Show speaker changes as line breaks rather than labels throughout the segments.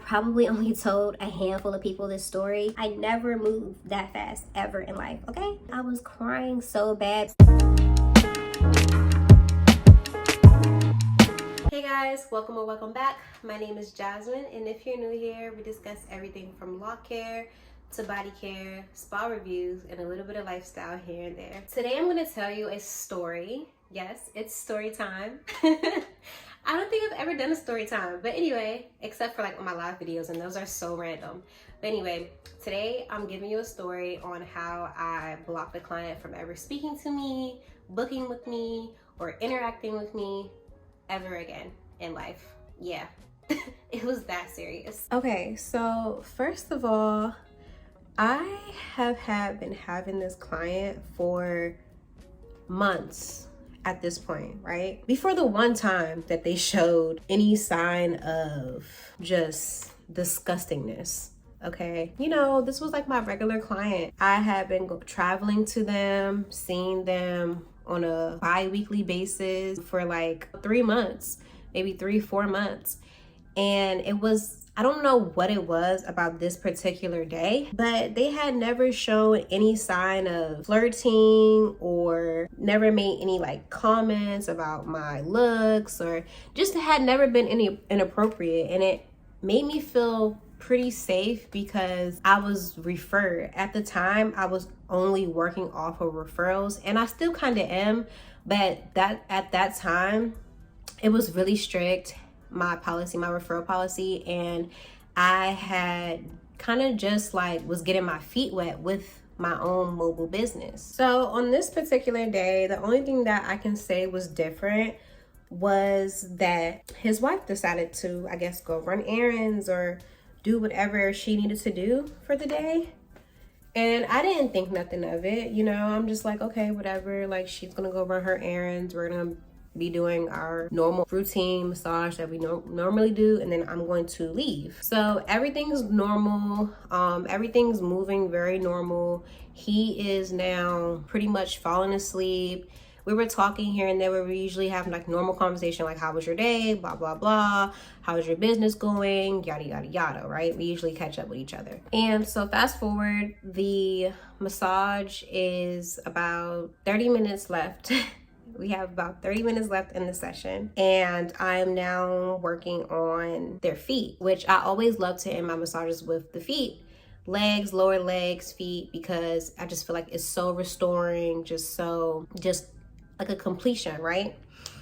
probably only told a handful of people this story. I never moved that fast ever in life, okay? I was crying so bad. Hey guys, welcome or welcome back. My name is Jasmine, and if you're new here, we discuss everything from lock care to body care, spa reviews, and a little bit of lifestyle here and there. Today I'm going to tell you a story. Yes, it's story time. I don't think I've ever done a story time, but anyway, except for like my live videos, and those are so random. But anyway, today I'm giving you a story on how I blocked a client from ever speaking to me, booking with me, or interacting with me ever again in life. Yeah, it was that serious. Okay, so first of all, I have been having this client for months at this point, right? Before the one time that they showed any sign of just disgustingness. Okay, you know, this was like my regular client. I had been traveling to them, seeing them on a bi-weekly basis for like 3 months, maybe 3-4 months. And it was, I don't know what it was about this particular day, but they had never shown any sign of flirting or never made any like comments about my looks, or just had never been any inappropriate. And it made me feel pretty safe because I was referred. At the time, I was only working off of referrals, and I still kind of am, but at that time, it was really strict, my policy, my referral policy, and I had kind of just like was getting my feet wet with my own mobile business. So on this particular day, the only thing that I can say was different was that his wife decided to, I guess, go run errands or do whatever she needed to do for the day. And I didn't think nothing of it, you know. I'm just like, okay, whatever, like she's gonna go run her errands, we're gonna be doing our normal routine massage that we normally do, and then I'm going to leave. So everything's normal, everything's moving very normal. He is now pretty much falling asleep. We were talking here and there where we usually have like normal conversation, like how was your day, blah blah blah, how's your business going, yada yada yada, right? We usually catch up with each other. And so fast forward, the massage is about 30 minutes left. We have about 30 minutes left in the session, and I'm now working on their feet, which I always love to end my massages with the feet. Legs, lower legs, feet, because I just feel like it's so restoring, just like a completion, right?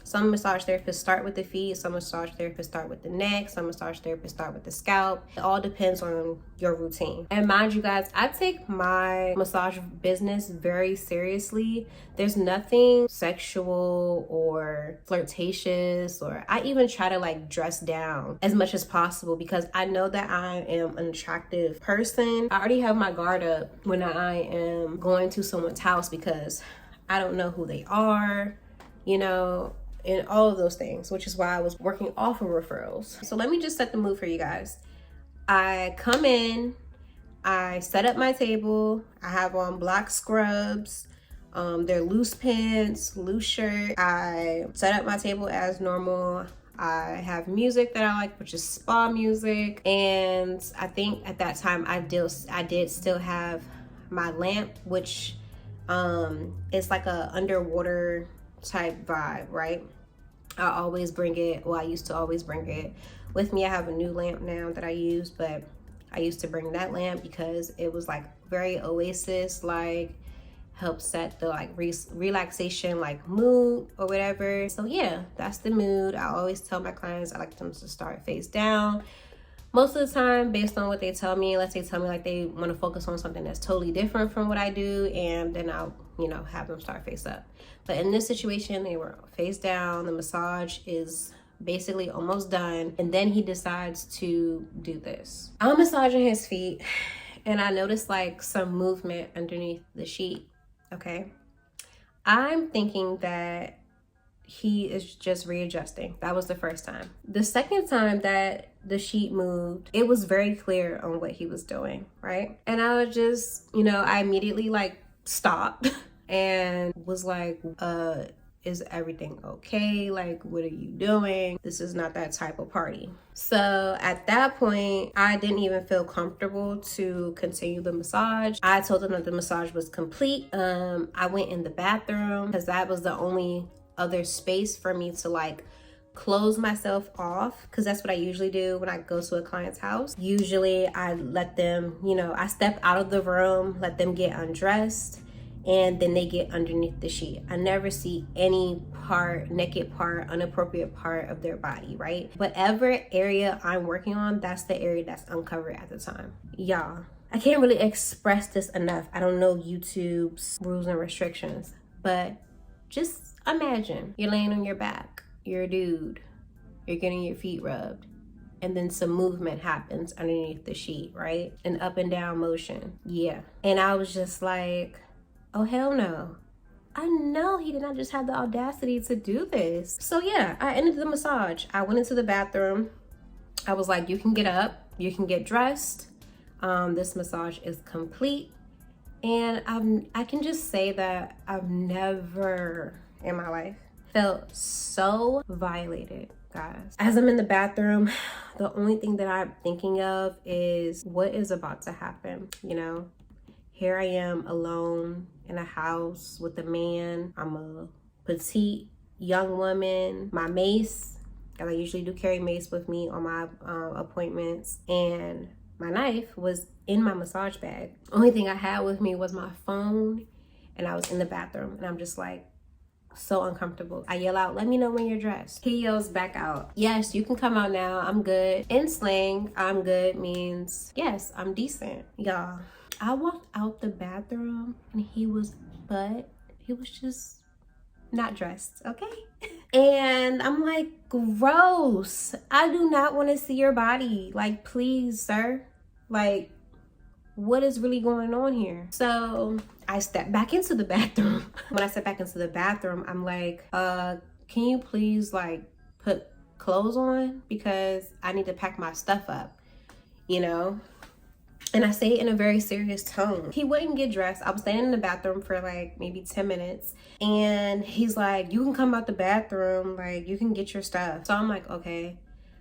Some massage therapists start with the feet, some massage therapists start with the neck, some massage therapists start with the scalp. It all depends on your routine. And mind you guys, I take my massage business very seriously. There's nothing sexual or flirtatious, or I even try to like dress down as much as possible because I know that I am an attractive person. I already have my guard up when I am going to someone's house because I don't know who they are, you know, and all of those things, which is why I was working off of referrals. So let me just set the mood for you guys. I come in, I set up my table, I have on black scrubs, they're loose pants, loose shirt. I set up my table as normal. I have music that I like, which is spa music. And I think at that time I did still have my lamp, which it's like a underwater type vibe, right? I always bring it, well, I used to always bring it with me. I have a new lamp now that I use, but I used to bring that lamp because it was like very oasis, like help set the like relaxation like mood or whatever. So yeah, that's the mood. I always tell my clients I like them to start face down. Most of the time, based on what they tell me, unless they tell me like they want to focus on something that's totally different from what I do, and then I'll, you know, have them start face up. But in this situation, they were face down. The massage is basically almost done, and then he decides to do this. I'm massaging his feet, and I noticed like some movement underneath the sheet. Okay, I'm thinking that he is just readjusting. That was the first time. The second time that the sheet moved, it was very clear on what he was doing, right? And I was just, you know, I immediately like stopped and was like, is everything okay? Like, what are you doing? This is not that type of party. So at that point, I didn't even feel comfortable to continue the massage. I told them that the massage was complete. I went in the bathroom because that was the only other space for me to like close myself off, because that's what I usually do when I go to a client's house. Usually I let them, you know, I step out of the room, let them get undressed, and then they get underneath the sheet. I never see any part, naked part, inappropriate part of their body, right? Whatever area I'm working on, that's the area that's uncovered at the time. Y'all, I can't really express this enough. I don't know YouTube's rules and restrictions, but just imagine you're laying on your back, you're a dude, you're getting your feet rubbed, and then some movement happens underneath the sheet, right? An up and down motion. Yeah. And I was just like, oh, hell no. I know he did not just have the audacity to do this. So yeah, I ended the massage. I went into the bathroom. I was like, you can get up, you can get dressed. This massage is complete. And I can just say that I've never in my life felt so violated, guys. As I'm in the bathroom, the only thing that I'm thinking of is what is about to happen, you know? Here I am alone in a house with a man. I'm a petite young woman. My mace, and I usually do carry mace with me on my appointments, and my knife was in my massage bag. Only thing I had with me was my phone, and I was in the bathroom, and I'm just like, so uncomfortable. I yell out, let me know when you're dressed. He yells back out, yes, you can come out now, I'm good. In slang, I'm good means, yes, I'm decent. Y'all, I walked out the bathroom and he was just not dressed, okay? And I'm like, gross. I do not want to see your body. Like, please, sir. Like, what is really going on here? So I stepped back into the bathroom. When I stepped back into the bathroom, I'm like, can you please like put clothes on? Because I need to pack my stuff up, you know? And I say it in a very serious tone. He wouldn't get dressed. I was standing in the bathroom for like maybe 10 minutes. And he's like, you can come out the bathroom. Like, you can get your stuff. So I'm like, okay.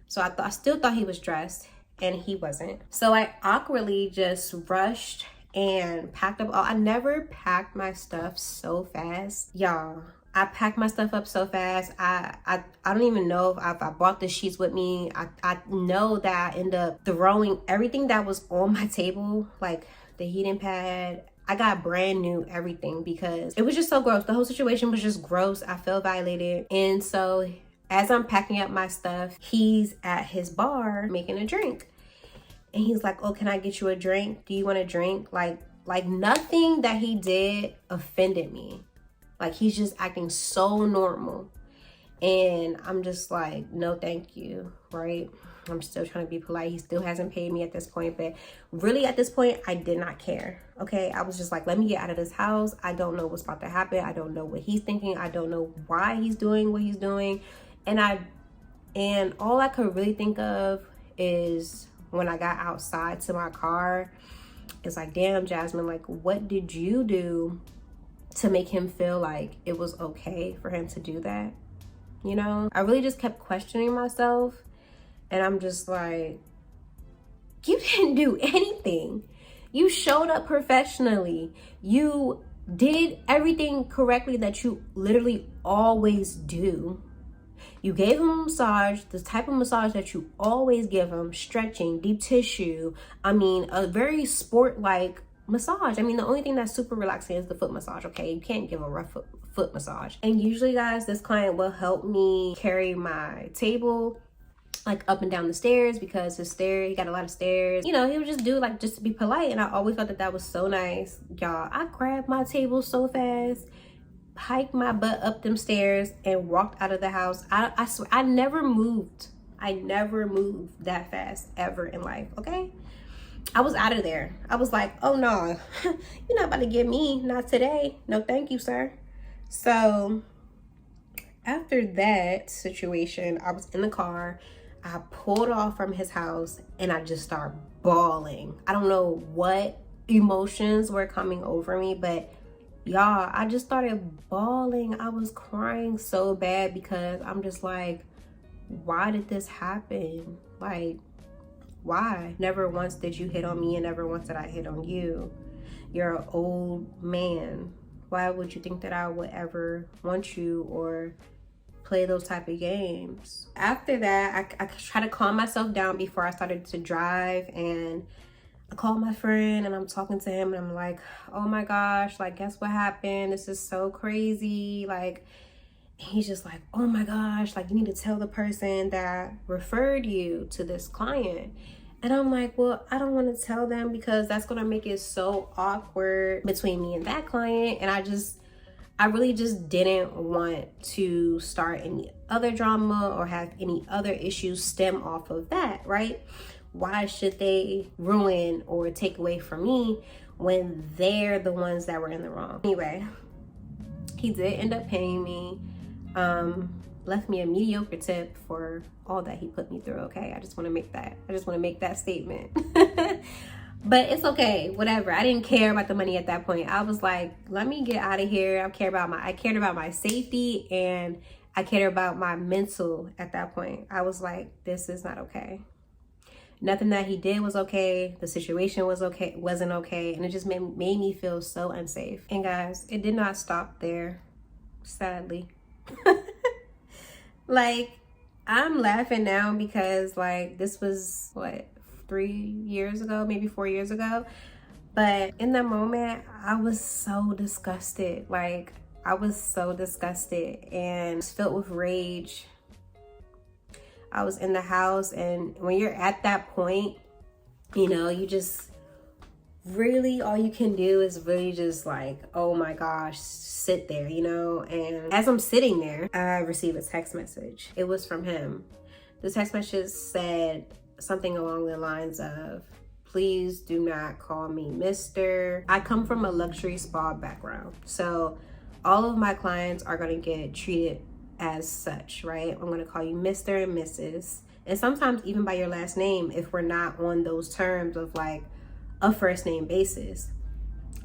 So I still thought he was dressed, and he wasn't. So I awkwardly just rushed and packed up all. I never packed my stuff so fast. Y'all, I packed my stuff up so fast. I don't even know if I brought the sheets with me. I know that I ended up throwing everything that was on my table, like the heating pad. I got brand new everything because it was just so gross. The whole situation was just gross. I felt violated. And so as I'm packing up my stuff, he's at his bar making a drink. And he's like, oh, can I get you a drink? Do you want a drink? Like nothing that he did offended me. Like, he's just acting so normal. And I'm just like, no, thank you, right? I'm still trying to be polite. He still hasn't paid me at this point. But really at this point, I did not care, okay? I was just like, let me get out of this house. I don't know what's about to happen. I don't know what he's thinking. I don't know why he's doing what he's doing. And all I could really think of is when I got outside to my car, it's like, damn, Jasmine, like, what did you do to make him feel like it was okay for him to do that? You know, I really just kept questioning myself, and I'm just like, you didn't do anything. You showed up professionally. You did everything correctly that you literally always do. You gave him a massage, the type of massage that you always give him, stretching, deep tissue. I mean, a very sport-like massage. I mean, the only thing that's super relaxing is the foot massage, okay? You can't give a rough foot massage. And usually, guys, this client will help me carry my table like up and down the stairs, because he got a lot of stairs. You know, he would just do like just to be polite. And I always thought that was so nice. Y'all, I grabbed my table so fast, hiked my butt up them stairs, and walked out of the house. I swear, I never moved that fast ever in life, okay? I was out of there. I was like, oh no, you're not about to get me, not today. No, thank you, sir. So after that situation, I was in the car. I pulled off from his house and I just started bawling. I don't know what emotions were coming over me, but Y'all, I just started bawling. I was crying so bad because I'm just like, why did this happen? Like, why? Never once did you hit on me and never once did I hit on you. You're an old man. Why would you think that I would ever want you or play those type of games? After that, I tried to calm myself down before I started to drive, and I called my friend and I'm talking to him and I'm like, oh my gosh, like, guess what happened? This is so crazy. Like, he's just like, oh my gosh, like, you need to tell the person that referred you to this client. And I'm like, well, I don't want to tell them because that's going to make it so awkward between me and that client. And I really just didn't want to start any other drama or have any other issues stem off of that, right? Why should they ruin or take away from me when they're the ones that were in the wrong? Anyway, he did end up paying me, left me a mediocre tip for all that he put me through. Okay, I just want to make that statement. But it's okay, whatever. I didn't care about the money at that point. I was like, let me get out of here. I cared about my safety, and I cared about my mental at that point. I was like, this is not okay. Nothing that he did was okay. The situation wasn't okay. And it just made me feel so unsafe. And guys, it did not stop there, sadly. Like, I'm laughing now because, like, this was what, 3 years ago, maybe 4 years ago. But in that moment, I was so disgusted. Like, I was so disgusted and filled with rage. I was in the house, and when you're at that point, you know, you just really, all you can do is really just like, oh my gosh, sit there, you know. And as I'm sitting there, I received a text message. It was from him. The text message said something along the lines of, please do not call me Mr. I come from a luxury spa background, so all of my clients are going to get treated as such, right? I'm going to call you Mr. and Mrs. And sometimes even by your last name if we're not on those terms of like a first name basis.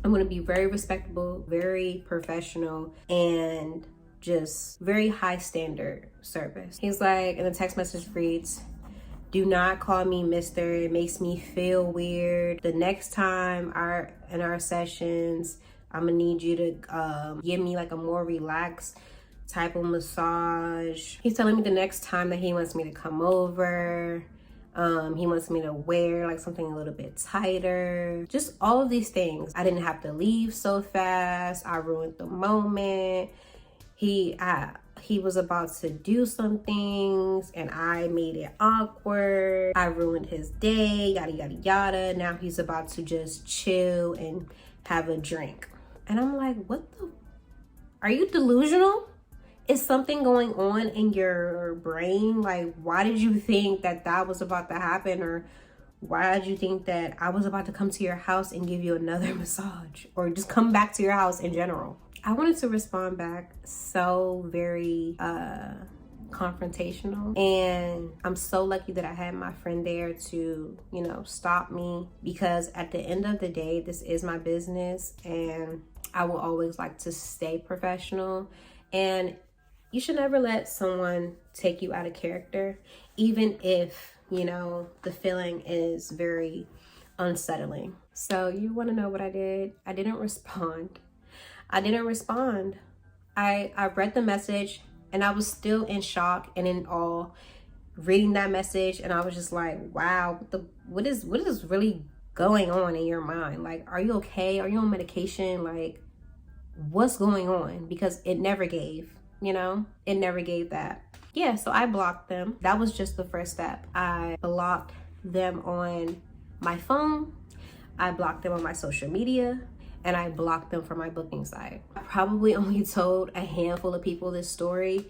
I'm going to be very respectable, very professional, and just very high standard service. He's like, and the text message reads, do not call me Mr. It makes me feel weird. The next time in our sessions, I'm gonna need you to give me like a more relaxed type of massage. He's telling me the next time that he wants me to come over, he wants me to wear like something a little bit tighter. Just all of these things. I didn't have to leave so fast. I ruined the moment. He was about to do some things and I made it awkward. I ruined his day, yada, yada, yada. Now he's about to just chill and have a drink. And I'm like, are you delusional? Is something going on in your brain? Like, why did you think that was about to happen? Or why did you think that I was about to come to your house and give you another massage? Or just come back to your house in general? I wanted to respond back so very confrontational, and I'm so lucky that I had my friend there to, you know, stop me, because at the end of the day, this is my business and I will always like to stay professional. And you should never let someone take you out of character, even if, you know, the feeling is very unsettling. So you want to know what I did? I didn't respond. I read the message and I was still in shock and in awe reading that message, and I was just like, wow, what is really going on in your mind? Like, are you okay? Are you on medication? Like, what's going on? Because it never gave, you know? It never gave that. Yeah, so I blocked them. That was just the first step. I blocked them on my phone. I blocked them on my social media. And I blocked them from my booking site. I probably only told a handful of people this story.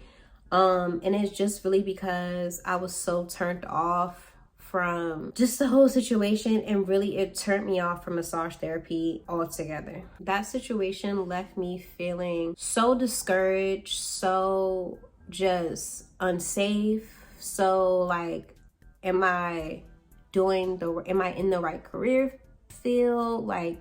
And it's just really because I was so turned off from just the whole situation, and really it turned me off from massage therapy altogether. That situation left me feeling so discouraged, so just unsafe, so like, am I in the right career field? Like,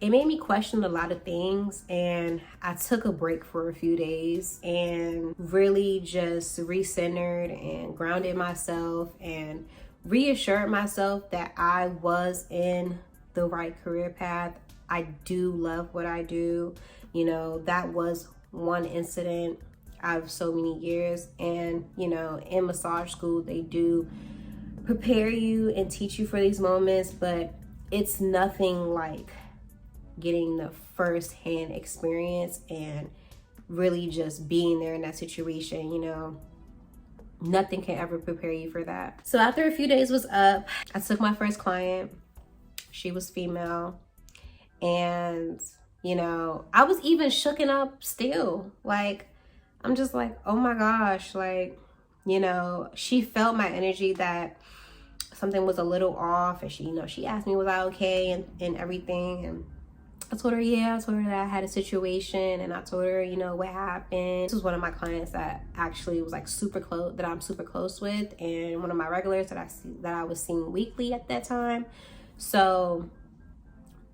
it made me question a lot of things, and I took a break for a few days and really just recentered and grounded myself and reassured myself that I was in the right career path. I do love what I do. You know, that was one incident out of so many years. And, you know, in massage school, they do prepare you and teach you for these moments, but it's nothing like getting the first-hand experience and really just being there in that situation. You know, nothing can ever prepare you for that. So after a few days was up, I took my first client. She was female, and you know, I was even shooken up still. Like, I'm just like, oh my gosh, like, you know, she felt my energy that something was a little off, and she, you know, she asked me was I okay and everything, and I told her, yeah. I told her that I had a situation, and I told her, you know, what happened. This was one of my clients that actually was like super close, that I'm super close with, and one of my regulars that I was seeing weekly at that time. So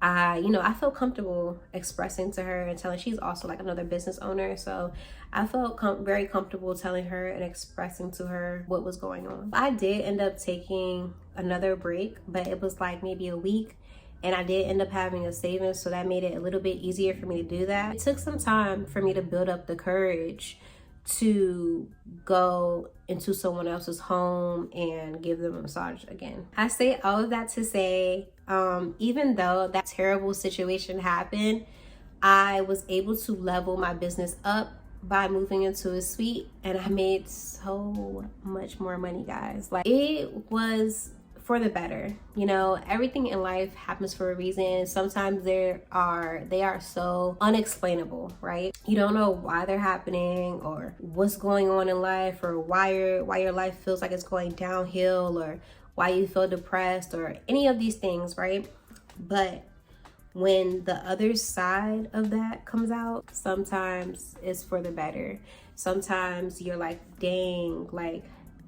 you know, I felt comfortable expressing to her and telling, she's also like another business owner. So I felt very comfortable telling her and expressing to her what was going on. I did end up taking another break, but it was like maybe a week. And I did end up having a savings, so that made it a little bit easier for me to do that. It took some time for me to build up the courage to go into someone else's home and give them a massage again. I say all of that to say, even though that terrible situation happened, I was able to level my business up by moving into a suite, and I made so much more money, guys. Like, it was for the better. You know, everything in life happens for a reason. Sometimes they are so unexplainable, right? You don't know why they're happening or what's going on in life, or why your life feels like it's going downhill, or why you feel depressed, or any of these things, right? But when the other side of that comes out, sometimes it's for the better. Sometimes you're like, dang,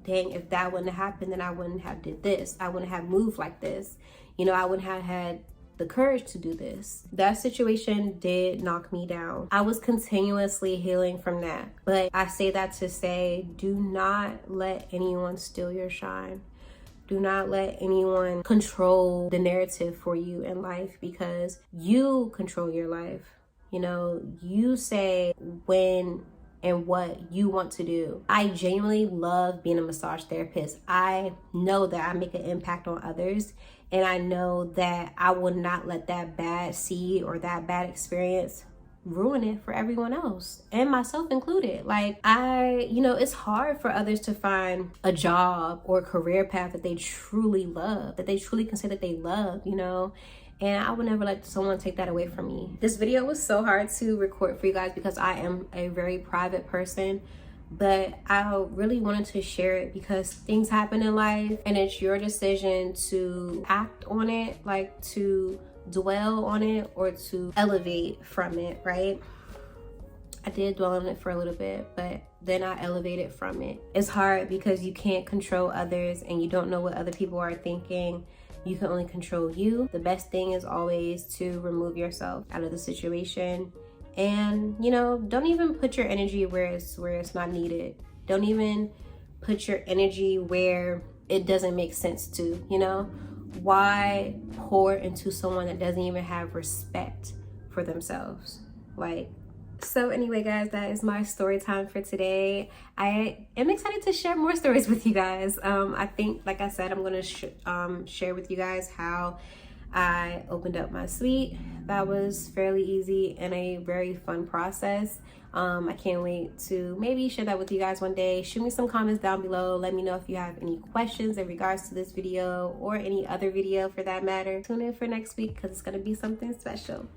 if that wouldn't have happened, then I wouldn't have did this. I wouldn't have moved like this. You know, I wouldn't have had the courage to do this. That situation did knock me down. I was continuously healing from that. But I say that to say, do not let anyone steal your shine. Do not let anyone control the narrative for you in life, because you control your life. You know, you say when and what you want to do. I genuinely love being a massage therapist. I know that I make an impact on others, and I know that I will not let that bad seed or that bad experience ruin it for everyone else, and myself included. Like, you know, it's hard for others to find a job or a career path that they truly love, that they truly can say that they love, you know. And I would never let someone take that away from me. This video was so hard to record for you guys because I am a very private person, but I really wanted to share it because things happen in life, and it's your decision to act on it, like to dwell on it or to elevate from it, right? I did dwell on it for a little bit, but then I elevated from it. It's hard because you can't control others, and you don't know what other people are thinking. You can only control you. The best thing is always to remove yourself out of the situation, and, you know, don't even put your energy where it's not needed. Don't even put your energy where it doesn't make sense to, you know. Why pour into someone that doesn't even have respect for themselves? Like, so anyway, guys, that is my story time for today. I am excited to share more stories with you guys. I think, like I said, I'm going to share with you guys how I opened up my suite. That was fairly easy and a very fun process. I can't wait to maybe share that with you guys one day. Shoot me some comments down below. Let me know if you have any questions in regards to this video or any other video for that matter. Tune in for next week because it's going to be something special.